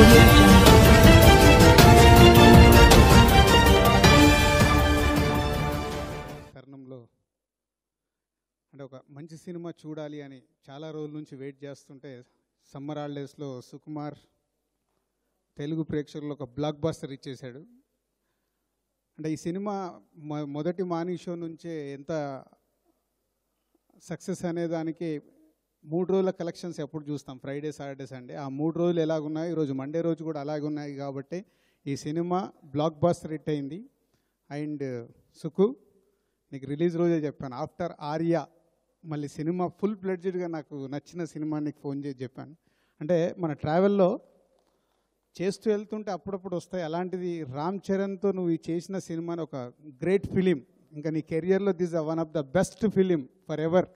Audio Jungle. తరుణంలో అంటే ఒక మంచి సినిమా చూడాలి అని చాలా రోజుల నుంచి వెయిట్ చేస్తుంటే సమ్మర్ హాలిడేస్లో సుకుమార్ తెలుగు ప్రేక్షకులు ఒక బ్లాక్ బస్టర్ ఇచ్చేశాడు. అంటే ఈ సినిమా మొదటి మార్నింగ్ షో నుంచే ఎంత సక్సెస్ అనేదానికి 3 రోజుల కలెక్షన్స్ ఎప్పుడు చూస్తాం, ఫ్రైడే సాటర్డే సండే. ఆ 3 రోజులు ఎలాగున్నాయి, ఈరోజు మండే రోజు కూడా అలాగే ఉన్నాయి. కాబట్టి ఈ సినిమా బ్లాక్ బస్టర్ హిట్ అయింది. అండ్ సుకు, నీకు రిలీజ్ రోజే చెప్పాను, ఆఫ్టర్ ఆర్యా మళ్ళీ సినిమా ఫుల్ ప్లెడ్జ్డ్గా నాకు నచ్చిన సినిమా నీకు ఫోన్ చేసి చెప్పాను. అంటే మన ట్రావెల్లో చేస్తూ వెళ్తుంటే అప్పుడప్పుడు వస్తాయి. అలాంటిది రామ్ చరణ్తో నువ్వు చేసిన సినిమాని ఒక గ్రేట్ ఫిలిం, ఇంకా నీ కెరియర్లో this one of the best film for ever.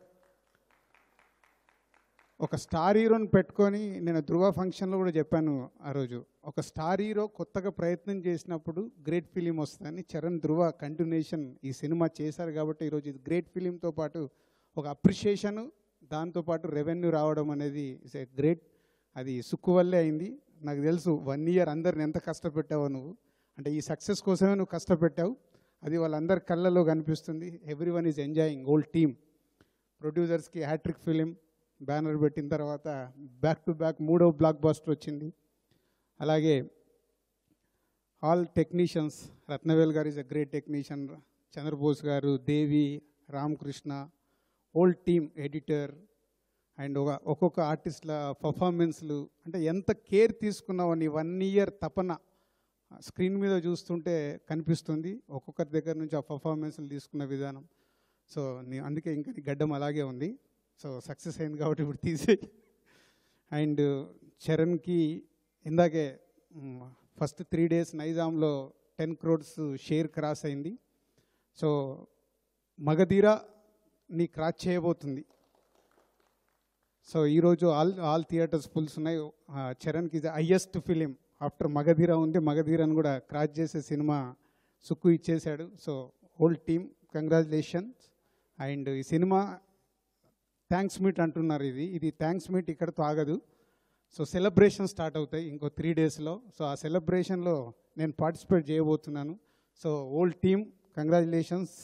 ఒక స్టార్ హీరోని పెట్టుకొని నేను ధృవ ఫంక్షన్లో కూడా చెప్పాను ఆ రోజు, ఒక స్టార్ హీరో కొత్తగా ప్రయత్నం చేసినప్పుడు గ్రేట్ ఫిలిం వస్తుందని. చరణ్ ధృవ కంటిన్యూషన్ ఈ సినిమా చేశారు కాబట్టి ఈరోజు ఇది గ్రేట్ ఫిలింతో పాటు ఒక అప్రిషియేషను, దాంతోపాటు రెవెన్యూ రావడం అనేది ఇస్ ఏ గ్రేట్. అది సుక్కు వల్లే అయింది. నాకు తెలుసు 1 year అందరిని ఎంత కష్టపెట్టావో నువ్వు. అంటే ఈ సక్సెస్ కోసమే నువ్వు కష్టపెట్టావు, అది వాళ్ళందరి కళ్ళలో కనిపిస్తుంది. Everyone is enjoying, whole team. ప్రొడ్యూసర్స్కి హ్యాట్రిక్ ఫిలిం బ్యానర్ పెట్టిన తర్వాత బ్యాక్ టు బ్యాక్ 3వ బ్లాక్ బస్టర్ వచ్చింది. అలాగే all technicians, Rathnavel garu is a great technician, Chandrabose garu, Devi, Ramakrishna, whole team, editor and ఒక్కొక్క ఆర్టిస్ట్ల పర్ఫార్మెన్స్లు. అంటే ఎంత కేర్ తీసుకున్నావు నీ 1 year తపన స్క్రీన్ మీద చూస్తుంటే కనిపిస్తుంది. ఒక్కొక్కరి దగ్గర నుంచి ఆ పర్ఫార్మెన్స్లు తీసుకున్న విధానం. సో అందుకే ఇంకా నీ గడ్డం అలాగే ఉంది. సో సక్సెస్ అయింది కాబట్టి ఇప్పుడు తీసేయి. అండ్ చరణ్కి ఇందాకే first 3 days నైజాంలో 10 crores share cross అయింది. సో మగధీర నీ క్రాస్ చేయబోతుంది. సో ఈరోజు ఆల్ థియేటర్స్ ఫుల్స్ ఉన్నాయి. చరణ్కి ఇది హైయెస్ట్ ఫిలిం ఆఫ్టర్ మగధీర ఉంది. మగధీరను కూడా క్రాస్ చేసే సినిమా సుక్కు ఇచ్చేశాడు. So whole team congratulations. And ఈ సినిమా థ్యాంక్స్ మీట్ అంటున్నారు, ఇది థ్యాంక్స్ మీట్ ఇక్కడతో ఆగదు. సో సెలబ్రేషన్ స్టార్ట్ అవుతాయి ఇంకో 3 daysలో. సో ఆ సెలబ్రేషన్లో నేను పార్టిసిపేట్ చేయబోతున్నాను. So whole team congratulations.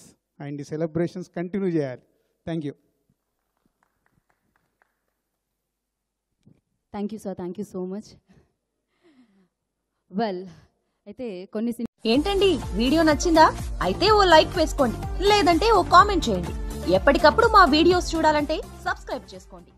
And ఈ సెలబ్రేషన్స్ కంటిన్యూ చేయాలి. Thank you. Thank you sir, thank you so much. Well, అయితే కొన్ని ఏంటండి వీడియో నచ్చిందా? అయితే ఓ లైక్ వేసుకోండి, లేదంటే ఓ కామెంట్ చేయండి. ఎప్పటికప్పుడు మా వీడియోస్ చూడాలంటే సబ్స్క్రైబ్ చేసుకోండి.